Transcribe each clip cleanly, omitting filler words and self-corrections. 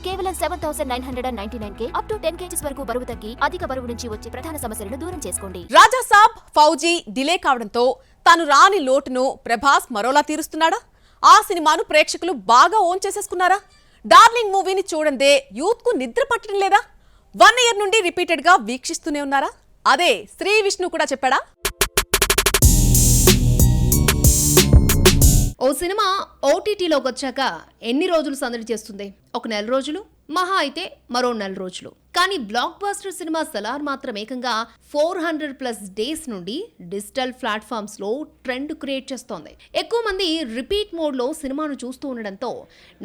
కేవలం 7,999 up to 10 kgs వరకు బరువు తగ్గి అధిక బరువు నుంచి వచ్చే ప్రధాన సమస్యలను దూరం చేసుకోండి. రాజా సాబ్, ఫౌజీ డిలే కావడంతో తాను రాని లోటును ప్రభాస్ మరోలా తీరుస్తున్నాడా? ఆ సినిమాను ప్రేక్షకులు బాగా ఓన్ చేసేసుకున్నారా? డార్లింగ్ మూవీని చూడందే యూత్ కు నిద్ర పట్టడం లేదా? 1 year నుండి రిపీటెడ్ గా వీక్షిస్తూనే ఉన్నారా? అదే శ్రీ విష్ణు కూడా చెప్పాడా? ఓ సినిమా ఓటీటీలోకి వచ్చాక ఎన్ని రోజులు సందడి చేస్తుంది? ఒక నెల రోజులు, మహా అయితే మరో నెల రోజులు. కానీ బ్లాక్ బస్టర్ సినిమా సలార్ మాత్రం ఏకంగా 400+ డేస్ నుండి డిజిటల్ ప్లాట్ఫామ్స్ లో ట్రెండ్ క్రియేట్ చేస్తోంది. ఎక్కువ మంది రిపీట్ మోడ్ లో సినిమాను చూస్తూ ఉండడంతో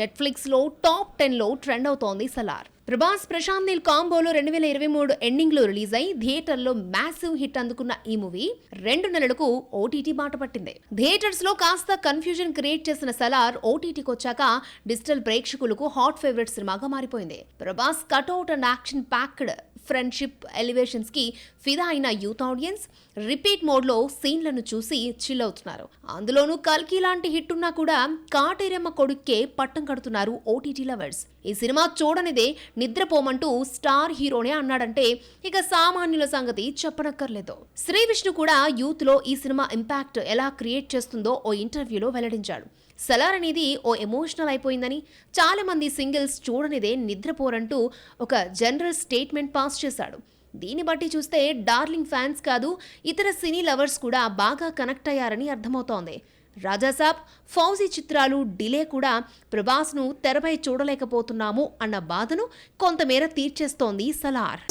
నెట్ఫ్లిక్స్ లో టాప్ 10 లో ట్రెండ్ అవుతోంది సలార్. ప్రభాస్ ప్రశాంత్ నీల్ కాంబోలో 2023 ఎండింగ్ లో రిలీజ్ అయి థియేటర్లో మ్యాసివ్ హిట్ అందుకున్న ఈ మూవీ 2 నెలలకు ఓటీటీ బాట పట్టింది. థియేటర్స్ లో కాస్త కన్ఫ్యూజన్ క్రియేట్ చేసిన సలార్ ఓటీటీకి వచ్చాక డిజిటల్ ప్రేక్షకులకు హాట్ ఫేవరెట్ సినిమాగా మారిపోయింది. Prabhas cutout and action packed friendship elevations కి ఫిదా అయిన యూత్ ఆడియన్స్ రిపీట్ మోడ్ లో సీన్లను చూసి చిల్ అవుతున్నారు. అందులోనూ కల్కి లాంటి హిట్ ఉన్నా కూడా కాటేరమ్మ కొడుక్కే పట్టం కడుతున్నారు ఓటీటీ లవర్స్. ఈ సినిమా చూడనిదే నిద్రపోమంటూ స్టార్ హీరోనే అన్నాడంటే ఇక సామాన్యుల సంగతి చెప్పనక్కర్లేదు. శ్రీ విష్ణు కూడా యూత్ లో ఈ సినిమా ఇంపాక్ట్ ఎలా క్రియేట్ చేస్తుందో ఓ ఇంటర్వ్యూలో వెల్లడించాడు. సలార్ అనేది ఓ ఎమోషనల్ అయిపోయిందని, చాలా మంది సింగిల్స్ చూడనిదే నిద్రపోరంటూ ఒక జనరల్ స్టేట్మెంట్ పాస్ చేశాడు. దీన్ని బట్టి చూస్తే డార్లింగ్ ఫ్యాన్స్ కాదు, ఇతర సినీ లవర్స్ కూడా బాగా కనెక్ట్ అయ్యారని అర్థమవుతోంది. రాజాసాబ్, ఫౌజీ చిత్రాలు డిలే కూడా ప్రభాస్ను తెరపై చూడలేకపోతున్నాము అన్న బాధను కొంతమేర తీర్చేస్తోంది సలార్.